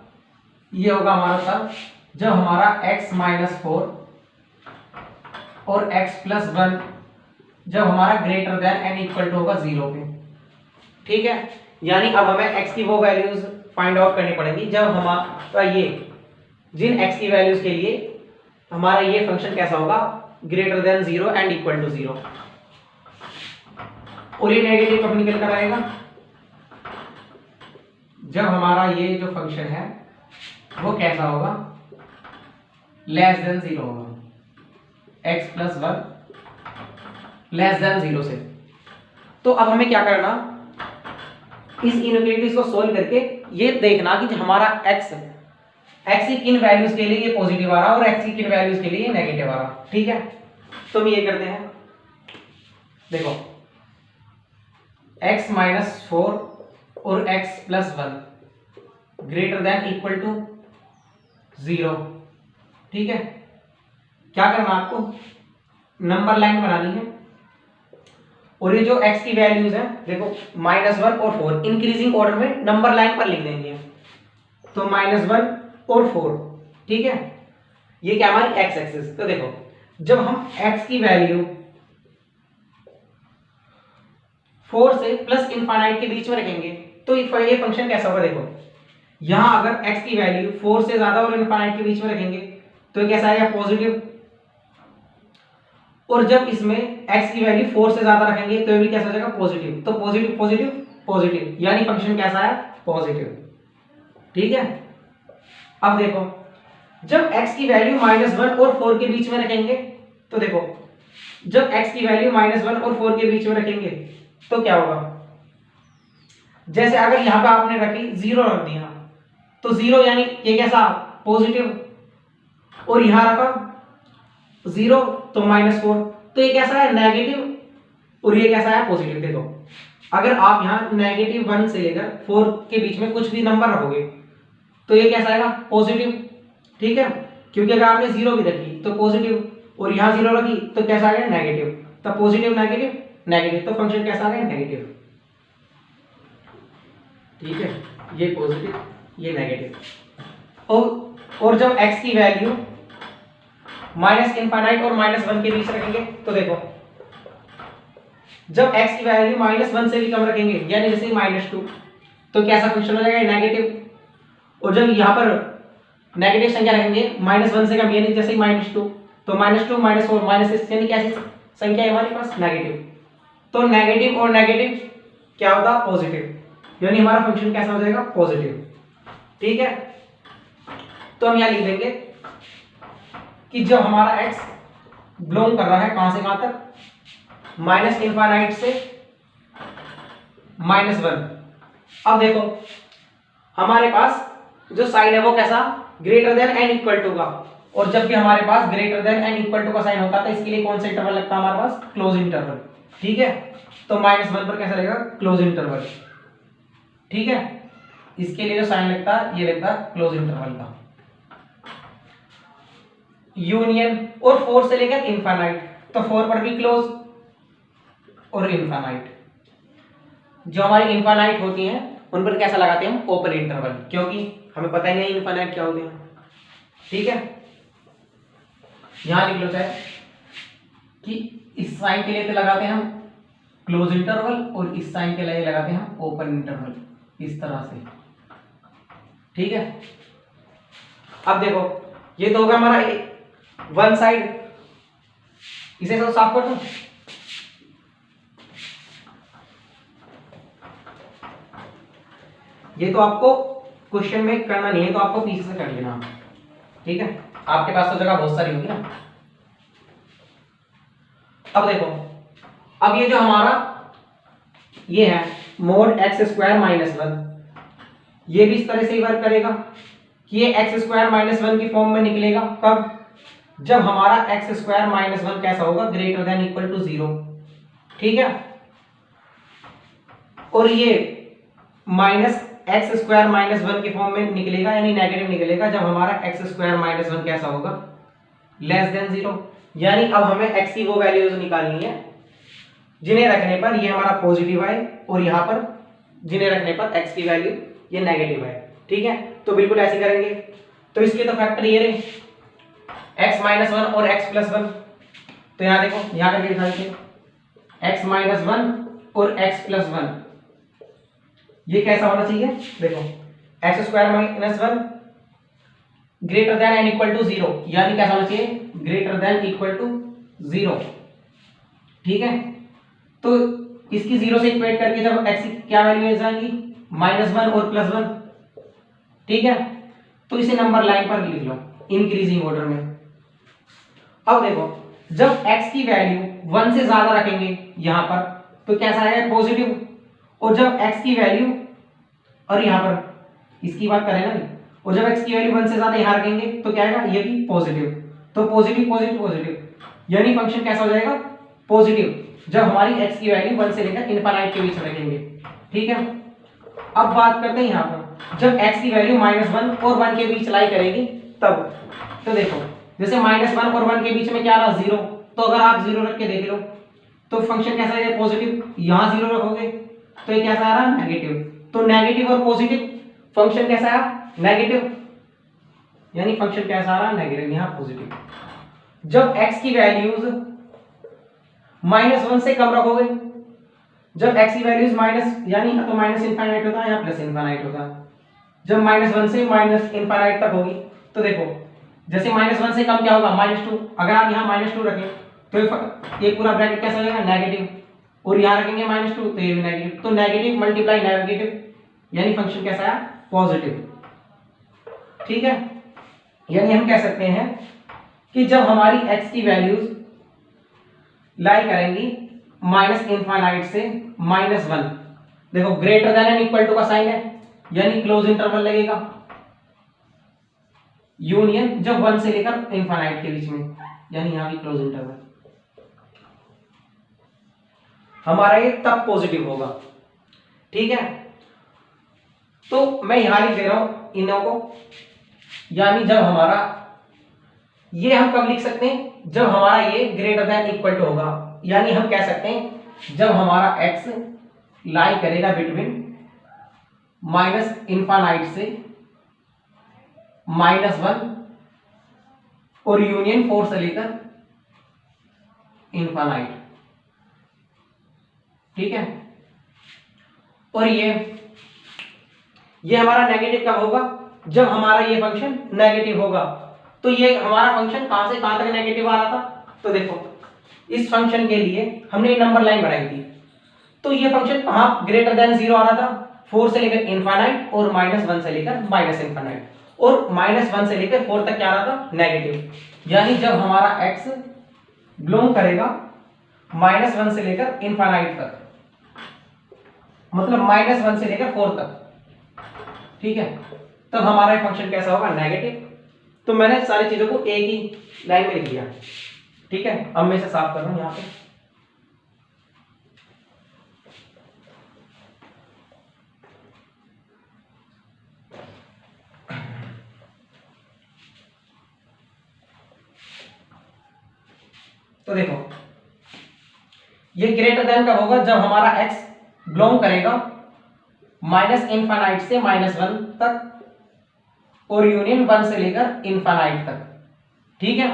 ये होगा हमारा तब जब हमारा x माइनस 4 और x प्लस 1 जब हमारा greater than n equal to होगा 0 पे, ठीक है। यानी अब हमें x की वो वैल्यूज फाइंड आउट करनी पड़ेंगी जब हमारा ये जिन x की वैल्यूज के लिए हमारा ये फंक्शन कैसा होगा, greater than 0 and equal to 0, और ये नेगेटिव कब निकल कर आएगा, जब हमारा ये जो फंक्शन है वो कैसा होगा, लेस देन 0 होगा, x प्लस 1 लेस देन 0 से। तो अब हमें क्या करना, इस इनइक्वालिटीज को सोल्व करके ये देखना कि हमारा x की किन वैल्यूज के लिए ये पॉजिटिव आ रहा और x की किन वैल्यूज के लिए ये नेगेटिव आ रहा, ठीक है। तो हम ये करते हैं, देखो x माइनस 4 और x plus 1 greater than equal to 0, ठीक है। क्या करना आपको, नंबर लाइन बनानी है, और ये जो x की वैल्यूज है देखो -1 और 4 इंक्रीजिंग ऑर्डर में नंबर लाइन पर लिख देंगे, तो -1 और 4, ठीक है। ये क्या हमारी x एक्सिस। तो देखो जब हम x की वैल्यू 4 से प्लस इनफाइनाइट के बीच में रखेंगे तो ये फंक्शन कैसा होगा, देखो यहां अगर x की वैल्यू 4 से ज्यादा और इनफाइनाइट के बीच में रखेंगे तो ये कैसा आएगा, पॉजिटिव, और जब इसमें x की वैल्यू 4 से ज्यादा रखेंगे तो ये भी कैसा हो जाएगा, पॉजिटिव। तो पॉजिटिव पॉजिटिव पॉजिटिव यानी फंक्शन कैसा है, पॉजिटिव, ठीक है। अब देखो जब x की वैल्यू -1 और 4 के बीच में रखेंगे तो देखो जब x की वैल्यू -1 और 4 के बीच में रखेंगे तो क्या होगा, जैसे अगर यहां पे आपने रखी 0 रख दिया तो 0 यानी ये कैसा, पॉजिटिव, और यहां रखा 0 तो -4, तो ये कैसा है, नेगेटिव, और ये कैसा है, पॉजिटिव। देखो अगर आप यहां -1 से लेकर 4 के बीच में कुछ भी नंबर रखोगे तो ये कैसा आएगा, पॉजिटिव, ठीक है। क्योंकि अगर आपने 0 भी रखी तो पॉजिटिव, और यहां 0 रखी तो कैसा आएगा, नेगेटिव, तो पॉजिटिव नेगेटिव नेगेटिव, तो फंक्शन कैसा आ गया, नेगेटिव, ठीक है। ये पॉजिटिव ये नेगेटिव, और जब x की वैल्यू -∞ और -1 के बीच रखेंगे तो देखो जब x की वैल्यू -1 से भी कम रखेंगे यानी जैसे -2 तो कैसा फंक्शन हो जाएगा, नेगेटिव, और जब यहां पर नेगेटिव संख्या रखेंगे -1 से कम यानी जैसे -2 तो -2 -4 -6 यानी कैसी संख्या है हमारे पास, नेगेटिव। तो नेगेटिव और नेगेटिव क्या होगा, पॉजिटिव, यानी हमारा फंक्शन कैसा हो जाएगा, पॉजिटिव। ठीक है, तो हम यहां लिख देंगे कि जब हमारा x बिलोंग कर रहा है कहां से कहां तक, माइनस इनफाइनाइट से -1। अब देखो हमारे पास जो साइन है वो कैसा, greater than and equal to का, और जब भी हमारे पास greater than and equal to का साइन होता है तो इसके लिए कौन सा इंटरवल लगता है हमारे पास, क्लोज इंटरवल। ठीक है, तो -1 पर कैसा लगेगा, क्लोज इंटरवल। ठीक है, इसके लिए जो साइन लगता है ये लगता है क्लोज इंटरवल का। यूनियन और 4 से लेकर इनफाइनाइट, तो 4 पर भी क्लोज और इनफाइनाइट। जो हमारी इनफाइनाइट होती हैं उन पर कैसा लगाते हैं हम, ओपन इंटरवल, क्योंकि हमें पता ही नहीं इनफाइनाइट क्या होते हैं। ठीक है, यहां लिख लो चाहे कि इस साइन के लिए तो लगाते हैं हम क्लोज इंटरवल और इस साइन के लिए लगाते हैं हम ओपन इंटरवल, इस तरह से। ठीक है, अब देखो ये तो होगा हमारा वन साइड, इसे तो साफ कर दो। ये तो आपको क्वेश्चन में करना नहीं है, तो आपको पीछे से कर लेना। ठीक है, आपके पास तो जगह बहुत सारी होगी ना। अब देखो, अब ये जो हमारा ये है मोड x² -1, ये भी इस तरह से ही वर्क करेगा कि ये x² -1 की फॉर्म में निकलेगा कब, जब हमारा x² -1 कैसा होगा, ग्रेटर देन इक्वल टू 0। ठीक है, और ये -x² -1 की फॉर्म में निकलेगा, यानी नेगेटिव निकलेगा, जब हमारा x² -1 कैसा होगा, लेस देन 0। यानी अब हमें x की वो वैल्यूज निकालनी है जिन्हें रखने पर ये हमारा पॉजिटिव आए, और यहां पर जिन्हें रखने पर x की वैल्यू ये नेगेटिव आए। ठीक है, तो बिल्कुल ऐसे करेंगे। तो इसके तो फैक्टर ये रहे x -1 और x +1। तो यहां देखो, यहां करके दिखा देते हैं x -1 और x +1, ये कैसा होना चाहिए, देखो x² -1 greater than and equal to 0, यानी कैसा होना चाहिए, ग्रेटर देन इक्वल टू 0। ठीक है, तो इसकी 0 से इक्वेट करके जब x की क्या वैल्यू आ जाएगी, -1 और +1। ठीक है, तो इसे नंबर लाइन पर लिख लो इंक्रीजिंग ऑर्डर में। अब देखो, जब x की वैल्यू 1 से ज्यादा रखेंगे यहां पर तो कैसा आएगा, पॉजिटिव, और जब x की वैल्यू, और यहां पर इसकी बात करें ना, और जब x की वैल्यू 1 से ज्यादा यहां रखेंगे तो क्या आएगा, ये भी पॉजिटिव। तो पॉजिटिव पॉजिटिव पॉजिटिव, यानी फंक्शन कैसा हो जाएगा, पॉजिटिव, जब हमारी x की वैल्यू 1 से लेकर इनफाइनाइट के बीच में रखेंगे। ठीक है, अब बात करते हैं यहां पर जब x की वैल्यू -1 और 1 के बीच लाई करेगी तब। तो देखो जैसे -1 और 1 के बीच में क्या रहा, 0, तो अगर आप 0 रख के देख लो तो फंक्शन कैसा है, पॉजिटिव। यहां 0 रखोगे तो ये कैसा आ रहा है, नेगेटिव। तो नेगेटिव और पॉजिटिव, फंक्शन कैसा है, नेगेटिव, यानी फंक्शन कैसा आ रहा है, नेगेटिव, यहां पॉजिटिव। जब x की वैल्यूज -1 से कम रखोगे, जब x की वैल्यूज माइनस, यानी तो माइनस इनफाइनाइट होता है या प्लस इनफाइनाइट होता है, जब -1 से माइनस इनफाइनाइट तक होगी, तो देखो जैसे -1 से कम क्या होगा, -2। अगर आप यहाँ -2 रखें तो ये पूरा ब्रैकेट कैसा हो जाएगा, नेगेटिव, और यहाँ रखेंगे -2 तो ये भी नेगेटिव। तो नेगेटिव मल्टीप्लाई नेगेटिव, यानी फंक्शन कैसा है, पॉजिटिव। ठीक है, यानी हम कह सकते हैं कि जब हमारी x की वैल्यूज लाई करेंगी -इनफाइनाइट से -1, देखो greater than and equal to का साइन है, यानी क्लोज इंटरवल लगेगा। यूनियन जब 1 से लेकर इनफाइनाइट के बीच में, यानी यहां भी क्लोज इंटरवल, हमारा ये तब पॉजिटिव होगा। ठीक है, तो मैं यहां लिख दे रहा हूं इनों को, यानी जब हमारा ये, हम कब लिख सकते हैं, जब हमारा ये ग्रेटर देन इक्वल टू होगा, यानी हम कह सकते हैं जब हमारा x लाई करेगा बिटवीन -इनफाइनाइट से -1 और यूनियन 4 से लेकर इनफाइनाइट। ठीक है, और ये हमारा नेगेटिव कब होगा, जब हमारा ये फंक्शन नेगेटिव होगा। तो ये हमारा फंक्शन कहां से कहां तक नेगेटिव आ रहा था, तो देखो इस फंक्शन के लिए हमने नंबर लाइन बनाई थी, तो ये फंक्शन कहां ग्रेटर देन 0 आ रहा था, 4 से लेकर इनफाइनाइट और -1 से लेकर माइनस इनफाइनाइट, और -1 से लेकर 4 तक क्या रहा था, नेगेटिव। यानी जब हमारा x बिलोंग करेगा -1 से लेकर इनफाइनाइट तक, मतलब -1 से लेकर 4 तक, ठीक है, तब हमारा फंक्शन कैसा होगा, नेगेटिव। तो मैंने सारी चीजों को एक ही लाइन में लिख दिया, ठीक है। अब मैं इसे साफ कर रहा हूं यहां पे। तो देखो ये ग्रेटर देन कब होगा, जब हमारा x बिलोंग करेगा -इनफाइनाइट से -1 तक और यूनियन 1 से लेकर इनफाइनाइट तक, ठीक है।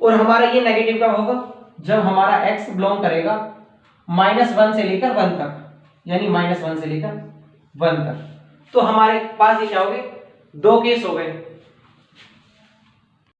और हमारा ये नेगेटिव कब होगा, जब हमारा x बिलोंग करेगा -1 से लेकर 1 तक, यानी -1 से लेकर 1 तक। तो हमारे पास ये क्या हो गए, दो केस हो गए।